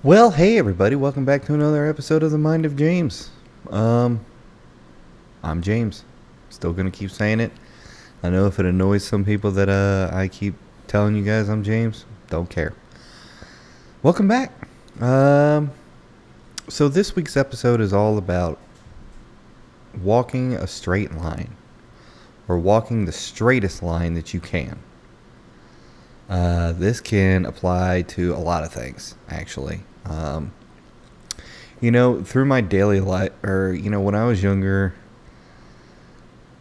Well, hey everybody, welcome back to another episode of The Mind of James. Um, I'm James. Still gonna keep saying it. I know if it annoys some people that I keep telling you guys I'm James, don't care. Welcome back. Um, so this week's episode is all about walking a straight line, or walking the straightest line that you can. This can apply to a lot of things, actually. Through my daily life, or when I was younger,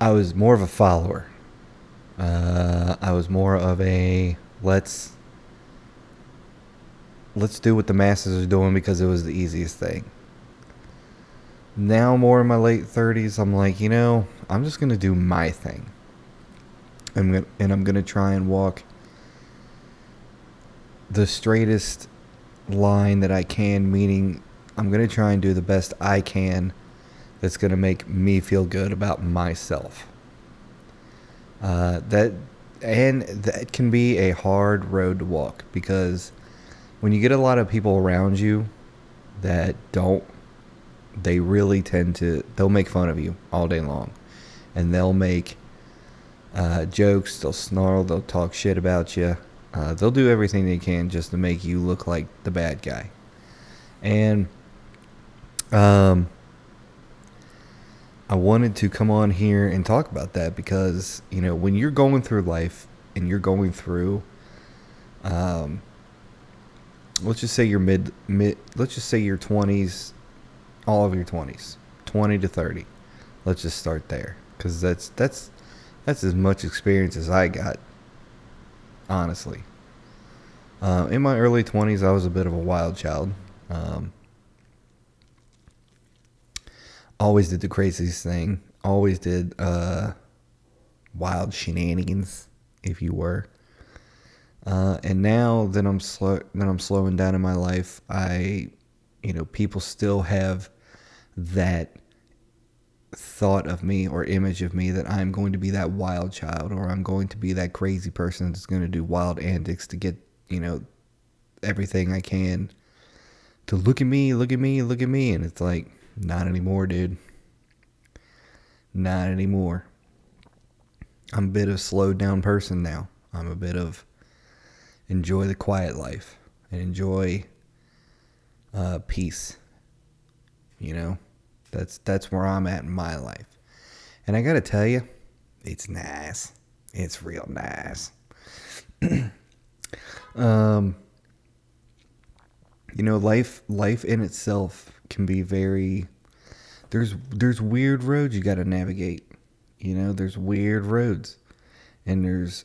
I was more of a follower. I was more of a let's do what the masses are doing because it was the easiest thing. Now, more in my late 30s, I'm like, I'm just gonna do my thing. I'm gonna try and walk the straightest line that I can. Meaning, I'm gonna try and do the best I can. That's gonna make me feel good about myself. That that can be a hard road to walk because when you get a lot of people around you that don't, they really tend to, they'll make fun of you all day long, and they'll make jokes, they'll snarl, they'll talk shit about you, they'll do everything they can just to make you look like the bad guy. And I wanted to come on here and talk about that because when you're going through life and you're going through um, let's just say you're mid let's just say your 20s, all of your 20s, 20 to 30. Let's just start there cuz that's as much experience as I got, honestly. In my early 20s, I was a bit of a wild child. um, Always did the craziest thing, always did wild shenanigans, if you were. And now that I'm slowing down in my life, people still have that thought of me or image of me that I'm going to be that wild child, or I'm going to be that crazy person that's going to do wild antics to get, everything I can to look at me, look at me, look at me. And it's like, not anymore, dude. Not anymore. I'm a bit of a slowed down person now. I'm a bit of enjoy the quiet life and enjoy peace. You know, that's where I'm at in my life. And I gotta tell you, it's nice. It's real nice. um, life in itself can be very. There's weird roads you gotta navigate. There's weird roads, and there's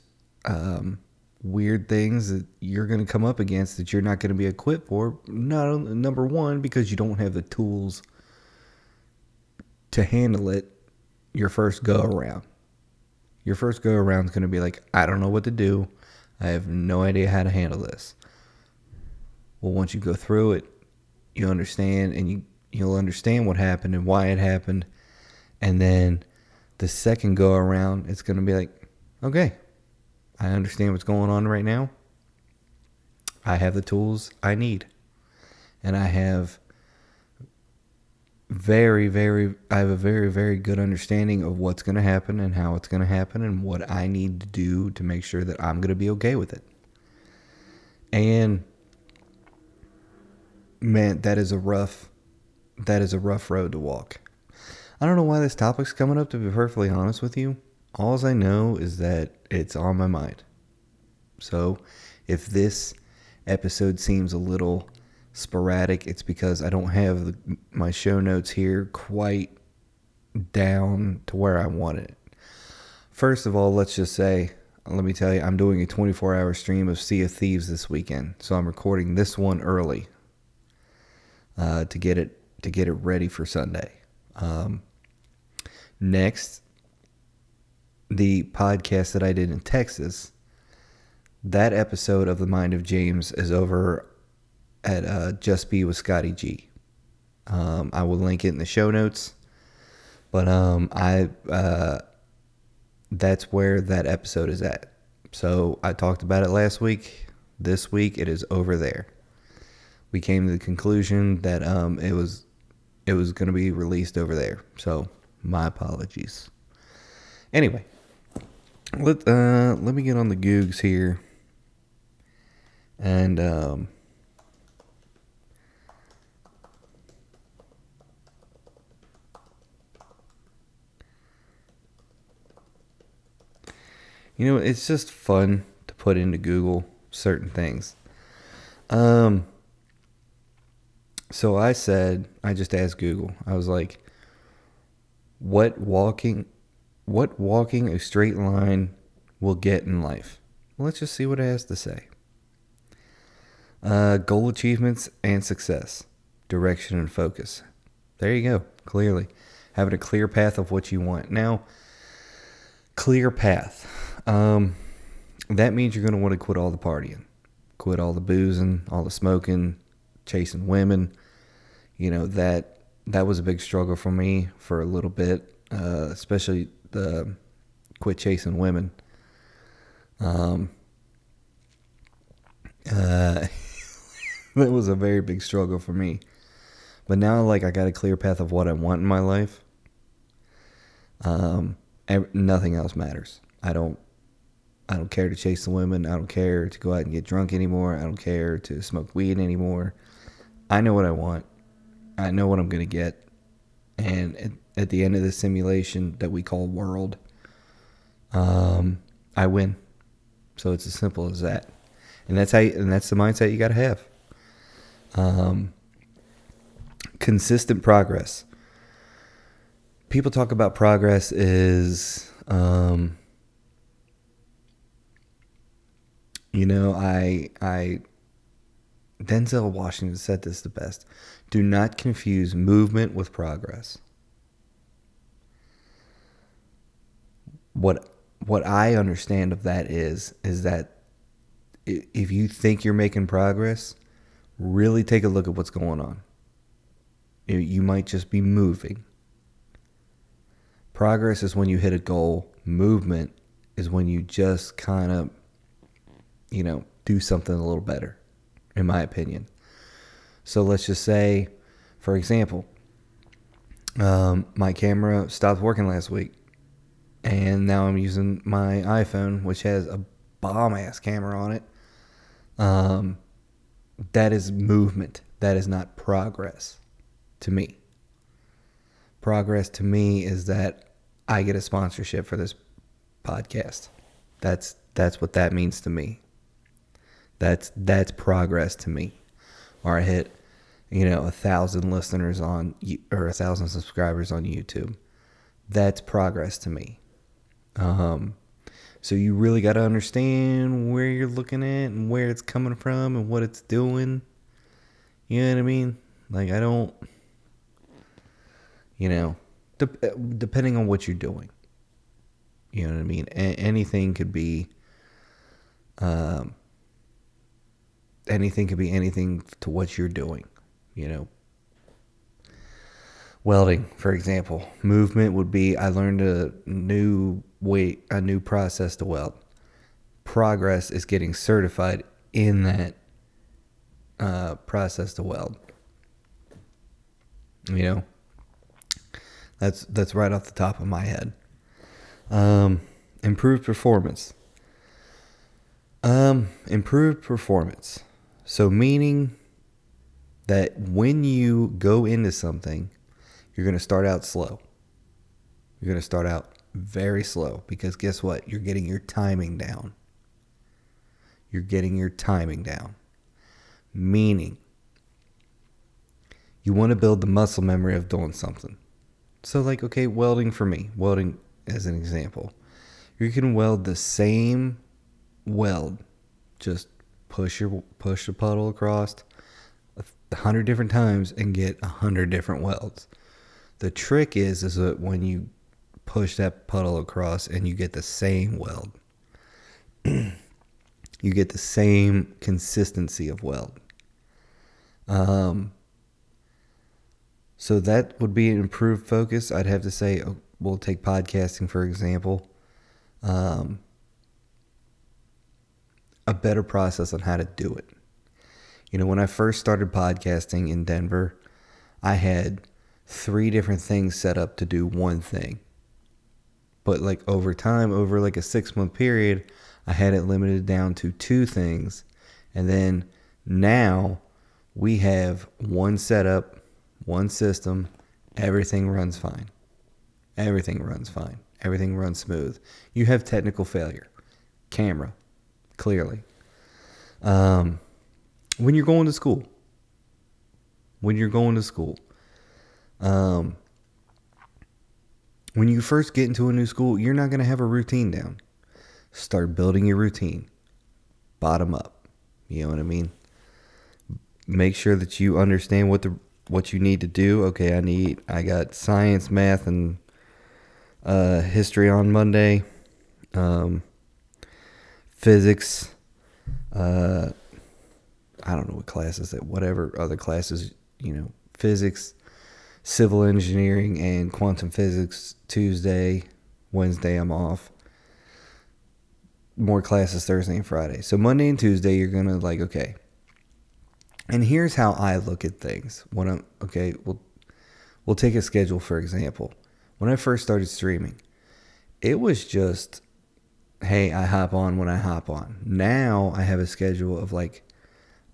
weird things that you're going to come up against that you're not going to be equipped for. Not number one, because you don't have the tools to handle it your first go around. Your first go around is going to be like, I don't know what to do. I have no idea how to handle this. Well, once you go through it, you understand, and you'll understand what happened and why it happened. And then the second go around, it's going to be like, okay, I understand what's going on right now. I have the tools I need. And I have a very, very good understanding of what's going to happen and how it's going to happen and what I need to do to make sure that I'm going to be okay with it. And man, that is a rough road to walk. I don't know why this topic's coming up, to be perfectly honest with you. All I know is that it's on my mind. So if this episode seems a little sporadic, it's because I don't have my show notes here quite down to where I want it. First of all, let me tell you, I'm doing a 24-hour stream of Sea of Thieves this weekend. So I'm recording this one early to get it ready for Sunday. Next, the podcast that I did in Texas, that episode of The Mind of James is over at Just Be with Scottie G. I will link it in the show notes, but that's where that episode is at. So I talked about it last week. This week it is over there. we came to the conclusion that it was going to be released over there. So my apologies. Anyway, let me get on the Googs here, and it's just fun to put into Google certain things. So I just asked Google. I was like, what walking a straight line will get in life? Well, let's just see what it has to say. Goal achievements and success, direction and focus. There you go. Clearly, having a clear path of what you want. Now, clear path. That means you're going to want to quit all the partying, quit all the boozing, all the smoking, chasing women. That was a big struggle for me for a little bit, especially the quit chasing women. That was a very big struggle for me. But now, I got a clear path of what I want in my life. Nothing else matters. I don't care to chase the women. I don't care to go out and get drunk anymore. I don't care to smoke weed anymore. I know what I want. I know what I'm going to get. And at the end of this simulation that we call world, I win. So it's as simple as that. And that's the mindset you got to have. Consistent progress. People talk about progress is, Denzel Washington said this the best. Do not confuse movement with progress. What I understand of that is that if you think you're making progress, really take a look at what's going on. You might just be moving. Progress is when you hit a goal. Movement is when you just kind of, do something a little better, in my opinion. So let's just say, for example, my camera stopped working last week, and now I'm using my iPhone, which has a bomb-ass camera on it. That is movement. That is not progress to me. Progress to me is that I get a sponsorship for this podcast. That's what that means to me. That's progress to me. Or I hit, 1,000 listeners or 1,000 subscribers on YouTube. That's progress to me. So you really got to understand where you're looking at and where it's coming from and what it's doing. You know what I mean? I don't, depending on what you're doing. You know what I mean? Anything could be anything to what you're doing, Welding, for example. Movement would be I learned a new process to weld. Progress is getting certified in that process to weld. That's right off the top of my head. Improved performance. Improved performance. So meaning that when you go into something, you're going to start out slow. You're going to start out very slow because guess what? You're getting your timing down. Meaning you want to build the muscle memory of doing something. So welding for me. Welding as an example. You can weld the same weld. Just push the puddle across 100 different times and get 100 different welds. The trick is that when you push that puddle across and you get the same weld, you get the same consistency of weld. So that would be an improved focus. I'd have to say, we'll take podcasting for example. A better process on how to do it. When I first started podcasting in Denver, I had 3 different things set up to do one thing. But like over time, over like a 6-month period, I had it limited down to 2 things. And then now we have one setup, one system. Everything runs fine. Everything runs fine. Everything runs smooth. You have technical failure. Camera, clearly. When you're going to school. When you're going to school. When you first get into a new school, you're not going to have a routine down. Start building your routine. Bottom up. You know what I mean? Make sure that you understand what you need to do. Okay, I got science, math, and history on Monday. Physics. I don't know what classes that, whatever other classes, physics, civil engineering, and quantum physics Tuesday. Wednesday I'm off. More classes Thursday and Friday. So Monday and Tuesday you're gonna okay. And here's how I look at things. We'll take a schedule for example. When I first started streaming, it was just, hey, I hop on when I hop on. Now I have a schedule of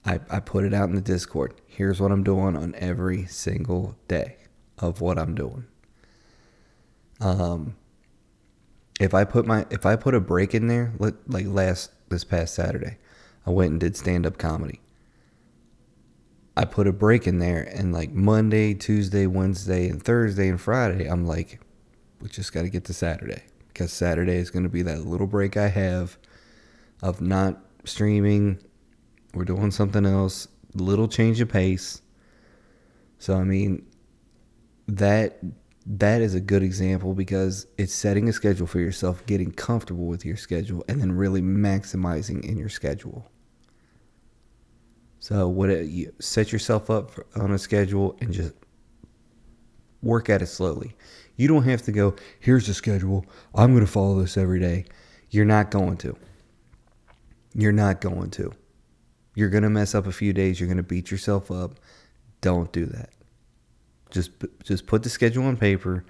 I put it out in the Discord. Here's what I'm doing on every single day of what I'm doing. If I put a break in there, this past Saturday, I went and did stand-up comedy. I put a break in there, and Monday, Tuesday, Wednesday, and Thursday and Friday, I'm we just got to get to Saturday, because Saturday is going to be that little break I have of not streaming. We're doing something else, little change of pace. So I mean, that is a good example, because it's setting a schedule for yourself, getting comfortable with your schedule, and then really maximizing in your schedule. So you set yourself up on a schedule and just work at it slowly. You don't have to go, here's the schedule, I'm going to follow this every day. You're not going to. You're not going to. You're going to mess up a few days. You're going to beat yourself up. Don't do that. Just put the schedule on paper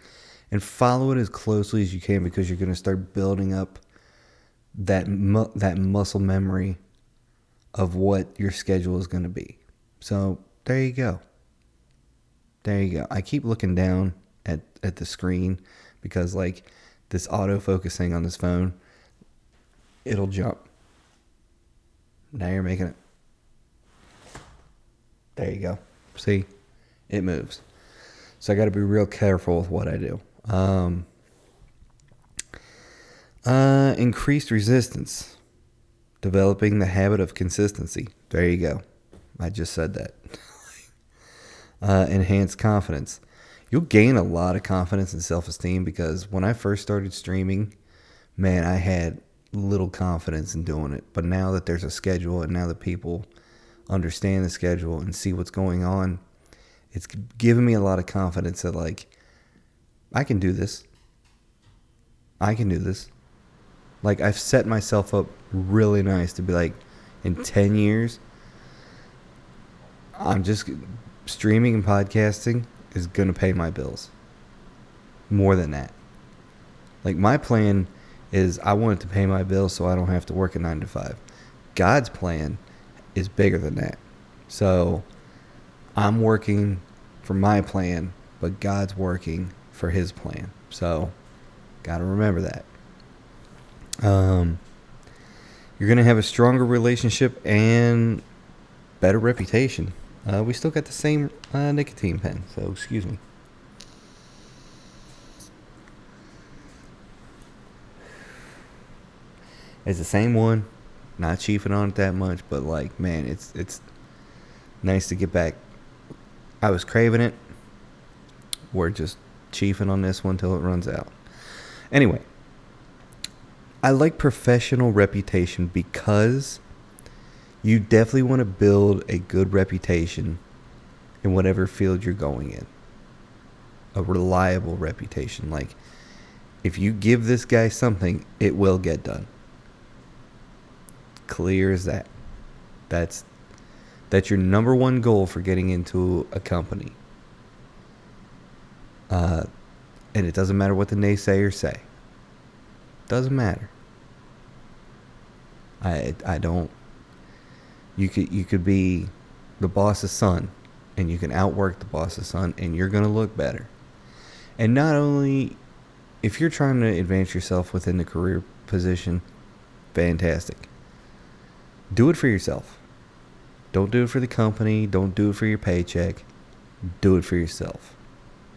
and follow it as closely as you can, because you're going to start building up that muscle memory of what your schedule is going to be. So there you go. There you go. I keep looking down at the screen, because this autofocus thing on this phone, it'll jump. Now you're making it. There you go. See? It moves. So I got to be real careful with what I do. Increased resistance. Developing the habit of consistency. There you go. I just said that. Enhanced confidence. You'll gain a lot of confidence and self-esteem, because when I first started streaming, man, I had little confidence in doing it. But now that there's a schedule, and now that people understand the schedule and see what's going on, it's given me a lot of confidence that I can do this. I can do this. I've set myself up really nice to be in 10 years, I'm just streaming and podcasting is going to pay my bills. More than that. My plan is I want it to pay my bills so I don't have to work a 9 to 5. God's plan is bigger than that. So I'm working for my plan, but God's working for his plan. So got to remember that. You're going to have a stronger relationship and better reputation. We still got the same nicotine pen, so excuse me. It's the same one. Not chiefing on it that much, but man, it's nice to get back. I was craving it. We're just chiefing on this one till it runs out. Anyway, I like professional reputation, because you definitely want to build a good reputation in whatever field you're going in. A reliable reputation. If you give this guy something, it will get done. Clear as that. That's your number one goal for getting into a company. And it doesn't matter what the naysayers say. Doesn't matter. I don't. You could be the boss's son, and you can outwork the boss's son, and you're gonna look better. And not only if you're trying to advance yourself within the career position, fantastic. Do it for yourself. Don't do it for the company. Don't do it for your paycheck. Do it for yourself,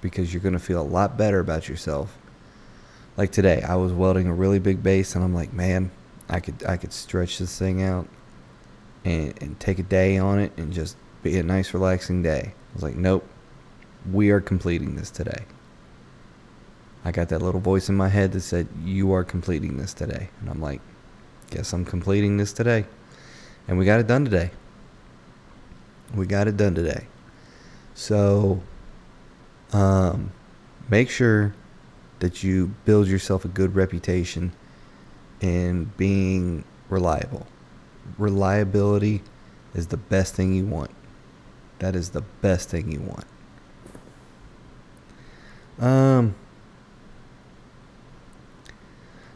because you're gonna feel a lot better about yourself. Like today, I was welding a really big base, and I'm like, man, I could stretch this thing out and take a day on it and just be a nice relaxing day. I was like, nope, we are completing this today. I got that little voice in my head that said, you are completing this today. And I'm like, guess I'm completing this today. And we got it done today. So make sure that you build yourself a good reputation in being reliable. Reliability is the best thing you want. That is the best thing you want.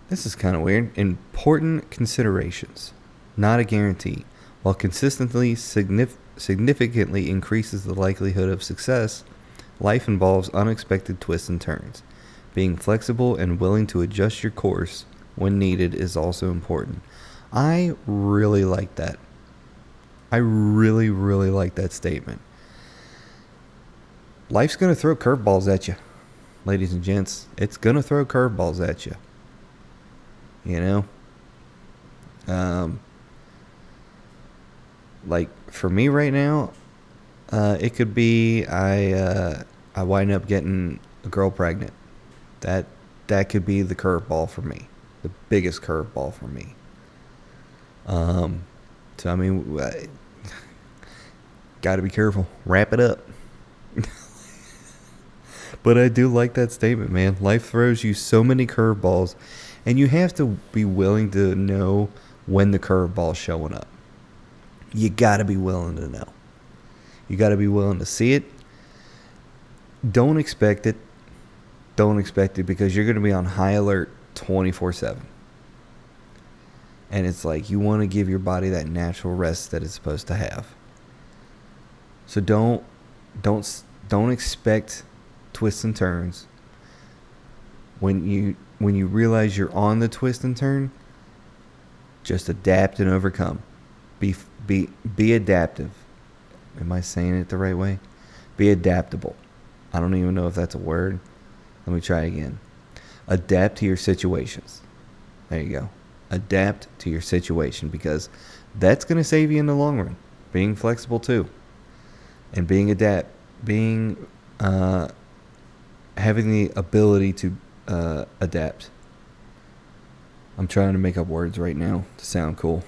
This is kind of weird. Important considerations. Not a guarantee. While consistently significantly increases the likelihood of success, life involves unexpected twists and turns. Being flexible and willing to adjust your course when needed is also important. I really like that. I really, really like that statement. Life's going to throw curveballs at you, ladies and gents. It's going to throw curveballs at you. You know? Like, for me right now, it could be I wind up getting a girl pregnant. That could be the curveball for me. The biggest curveball for me. So, I mean, got to be careful. Wrap it up. But I do like that statement, man. Life throws you so many curveballs, and you have to be willing to know when the curveball's showing up. You got to be willing to know. You got to be willing to see it. Don't expect it. Don't expect it, because you're going to be on high alert 24/7. And it's like you want to give your body that natural rest that it's supposed to have. So don't expect twists and turns. When you realize you're on the twist and turn, just adapt and overcome. Be adaptive. Am I saying it the right way? Be adaptable. I don't even know if that's a word. Let me try again. Adapt to your situations. There you go. Adapt to your situation, because that's going to save you in the long run. Being flexible too. And being having the ability to adapt. I'm trying to make up words right now to sound cool.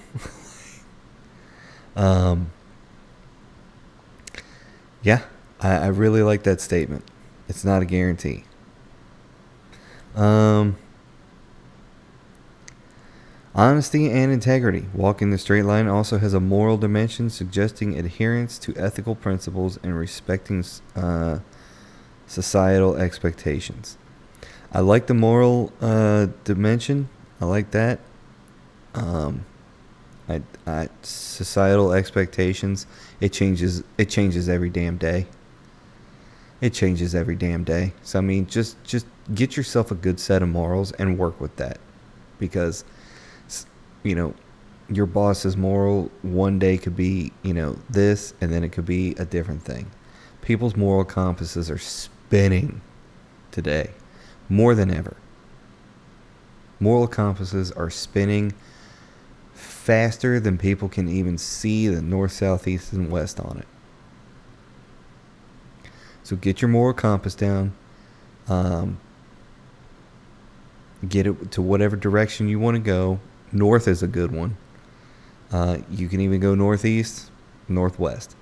Yeah, I really like that statement. It's not a guarantee. Honesty and integrity. Walking the straight line also has a moral dimension, suggesting adherence to ethical principles and respecting societal expectations. I like the moral dimension. I like that. Societal expectations. It changes every damn day. It changes every damn day. So I mean, just get yourself a good set of morals and work with that, because your boss's moral one day could be this, and then it could be a different thing. People's moral compasses are spinning today more than ever. Moral compasses are spinning faster than people can even see the north, south, east, and west on it. So get your moral compass down. Get it to whatever direction you want to go. North is a good one. You can even go northeast, northwest,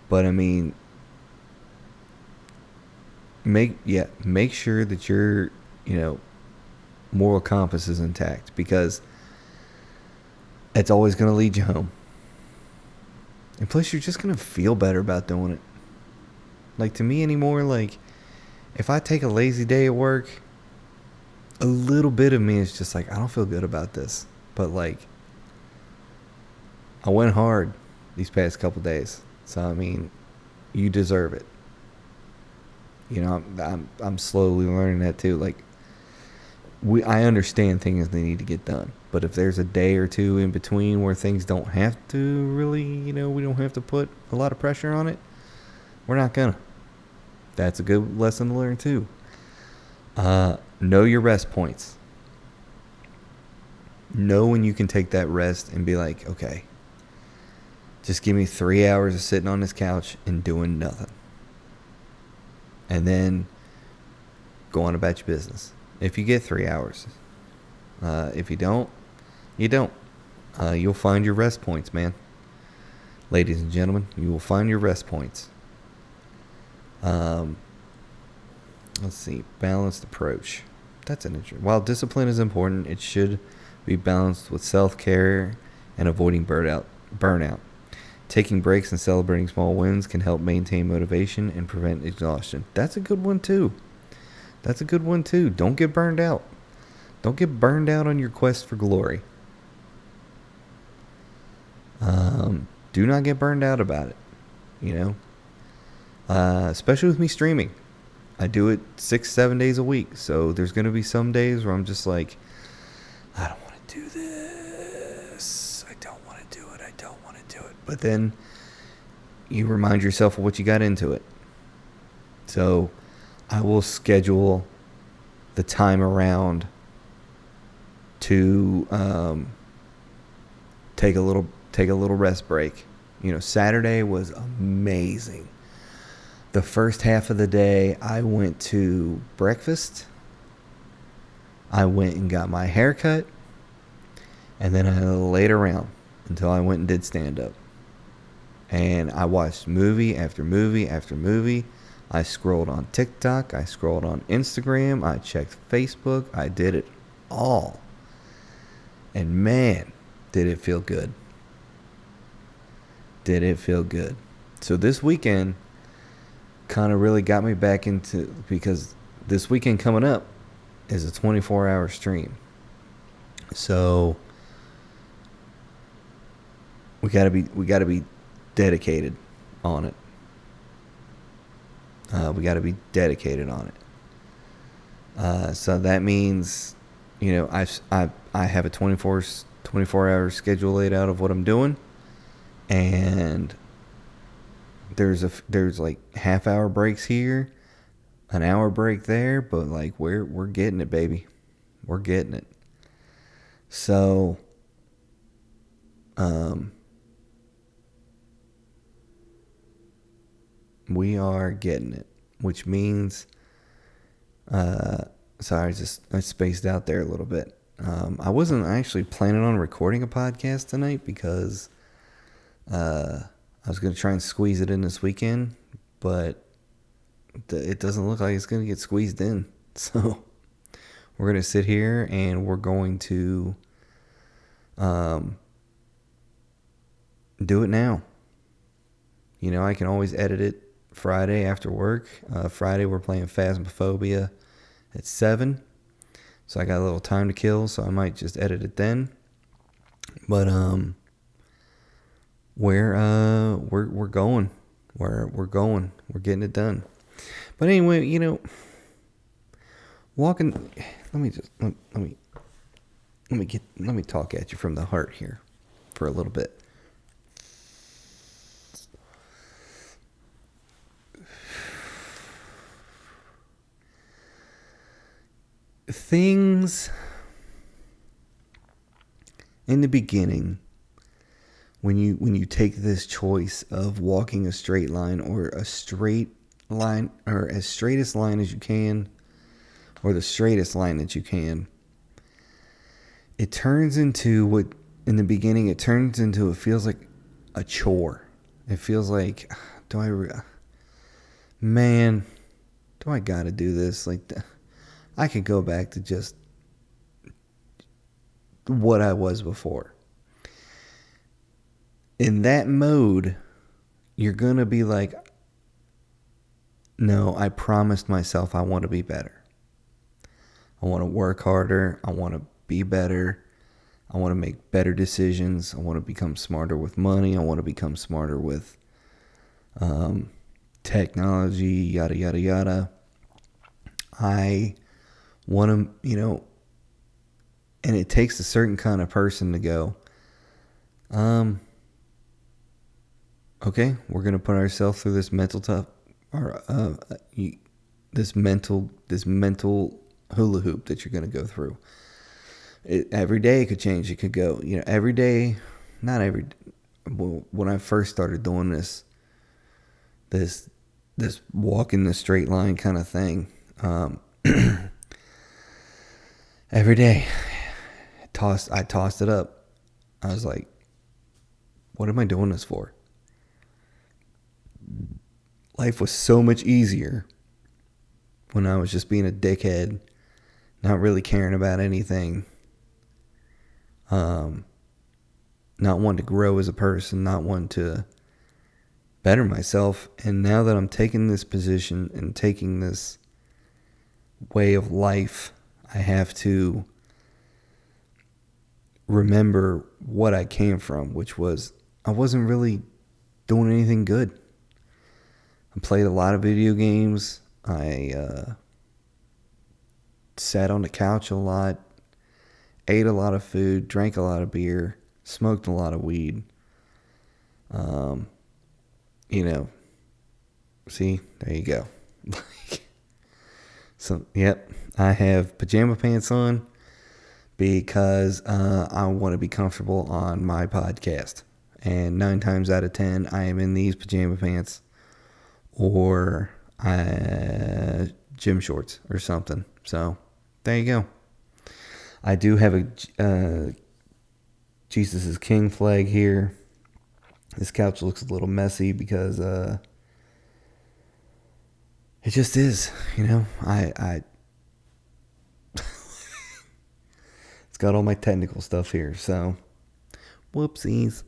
But I mean, make sure that your moral compass is intact, because it's always going to lead you home. And plus, you're just going to feel better about doing it. Like, to me anymore, like, if I take a lazy day at work, a little bit of me is just like, I don't feel good about this. But, like, I went hard these past couple days. So, I mean, you deserve it. You know, I'm slowly learning that too. Like, I understand things they need to get done, but if there's a day or two in between where things don't have to really, we don't have to put a lot of pressure on it, we're not gonna. That's a good lesson to learn too. Know your rest points. Know when you can take that rest and be like, okay, just give me 3 hours of sitting on this couch and doing nothing. And then go on about your business. If you get 3 hours. If you don't, you don't. You'll find your rest points, man. Ladies and gentlemen, you will find your rest points. Let's see. Balanced approach. That's an interesting. While discipline is important, it should be balanced with self-care and avoiding burnout. Taking breaks and celebrating small wins can help maintain motivation and prevent exhaustion. That's a good one too. Don't get burned out. Don't get burned out on your quest for glory. Do not get burned out about it. Especially with me streaming. I do it 6-7 days a week. So there's going to be some days where I'm just like, I don't want to do this. I don't want to do it. But then you remind yourself of what you got into it. So I will schedule the time around to take a little rest break. Saturday was amazing. The first half of the day, I went to breakfast. I went and got my hair cut. And then I laid around until I went and did stand-up. And I watched movie after movie after movie. I scrolled on TikTok. I scrolled on Instagram. I checked Facebook. I did it all. And man, did it feel good. So this weekend kind of really got me back into, because this weekend coming up is a 24-hour stream. So we gotta be dedicated on it. So that means, I have a 24-hour schedule laid out of what I'm doing, and there's like half-hour breaks here, an hour break there, but like we're getting it, baby. We're getting it. So, we are getting it, which means, sorry, I spaced out there a little bit. I wasn't actually planning on recording a podcast tonight because I was going to try and squeeze it in this weekend, but it doesn't look like it's going to get squeezed in. So we're going to sit here and we're going to do it now. I can always edit it Friday after work. Friday we're playing Phasmophobia at 7. So I got a little time to kill, so I might just edit it then. But we're going. We're going. We're getting it done. But anyway, walking. Let me talk at you from the heart here for a little bit. Things in the beginning, when you take this choice of walking a straight line, or a straight line, or as straightest line as you can, or the straightest line that you can, it turns into what, in the beginning, it feels like a chore. It feels like, do I gotta do this? Like, I could go back to just what I was before. In that mode, you're going to be like, no, I promised myself I want to be better. I want to work harder. I want to be better. I want to make better decisions. I want to become smarter with money. I want to become smarter with technology, yada, yada, yada. I want to, and it takes a certain kind of person to go, okay, we're going to put ourselves through this mental this mental hula hoop that you're going to go through. Every day it could change. It could go, every day, not every. Well, when I first started doing this walk in the straight line kind of thing, every day, I tossed it up. I was like, what am I doing this for? Life was so much easier when I was just being a dickhead, not really caring about anything, not wanting to grow as a person, not wanting to better myself. And now that I'm taking this position and taking this way of life, I have to remember what I came from, which was I wasn't really doing anything good. I played a lot of video games. I sat on the couch a lot, ate a lot of food, drank a lot of beer, smoked a lot of weed. See, there you go. So, yep, I have pajama pants on because I want to be comfortable on my podcast. And 9 times out of 10, I am in these pajama pants or gym shorts or something. So, there you go. I do have a Jesus is King flag here. This couch looks a little messy because it just is, I it's got all my technical stuff here, so whoopsies.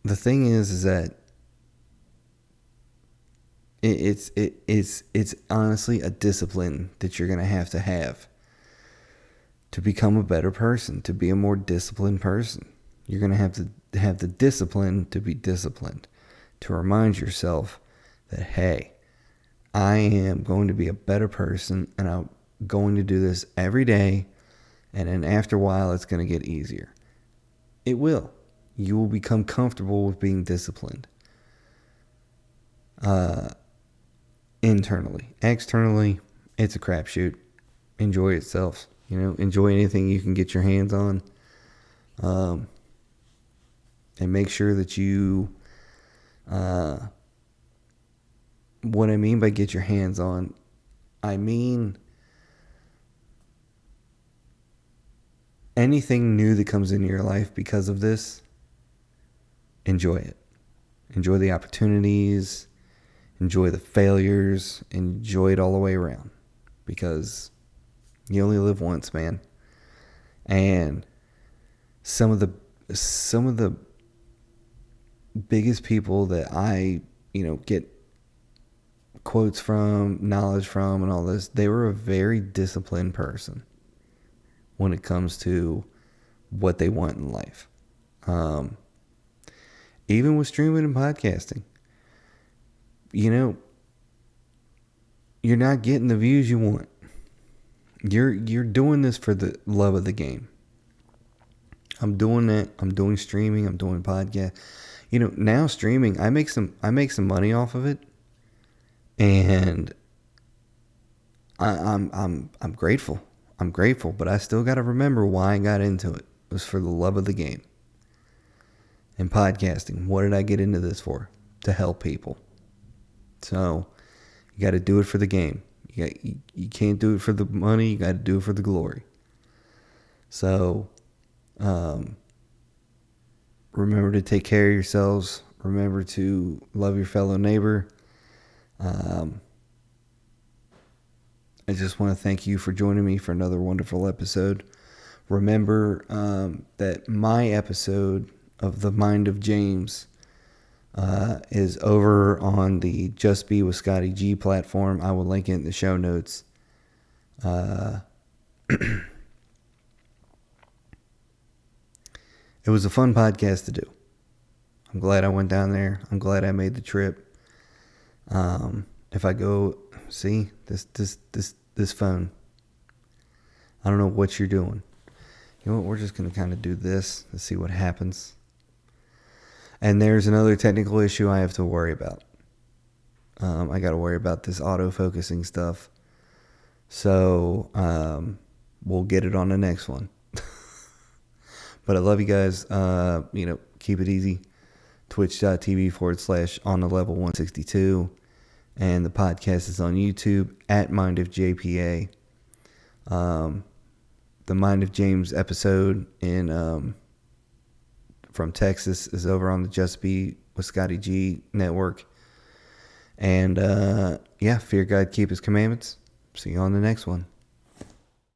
The thing is that it's honestly a discipline that you're gonna have to become a better person, to be a more disciplined person. You're going to have the discipline to be disciplined, to remind yourself that, hey, I am going to be a better person and I'm going to do this every day. And then after a while, it's going to get easier. It will. You will become comfortable with being disciplined. Internally. Externally, it's a crapshoot. Enjoy itself. Enjoy anything you can get your hands on. And make sure that you, what I mean by get your hands on, I mean anything new that comes into your life because of this, enjoy it. Enjoy the opportunities, enjoy the failures, enjoy it all the way around. Because you only live once, man. And some of the biggest people that I, get quotes from, knowledge from, and all this, they were a very disciplined person when it comes to what they want in life. Even with streaming and podcasting, you're not getting the views you want. You're doing this for the love of the game. I'm doing that. I'm doing streaming. I'm doing podcast. Now streaming, I make some money off of it, and I'm grateful. I'm grateful, but I still got to remember why I got into it. It was for the love of the game. And podcasting, what did I get into this for? To help people. So you got to do it for the game. You can't do it for the money. You got to do it for the glory. So, remember to take care of yourselves. Remember to love your fellow neighbor. I just want to thank you for joining me for another wonderful episode. Remember that my episode of The Mind of James is over on the Just Be with Scottie G platform. I will link it in the show notes. It was a fun podcast to do. I'm glad I went down there. I'm glad I made the trip. If I go, see this phone. I don't know what you're doing. You know what? We're just gonna kind of do this to see what happens. And there's another technical issue I have to worry about. I got to worry about this auto-focusing stuff. So we'll get it on the next one. But I love you guys. Keep it easy. Twitch.tv/on the level 162. And the podcast is on YouTube at Mind of JPA. The Mind of James episode from Texas is over on the Just Be with Scottie G network. And fear God, keep his commandments. See you on the next one.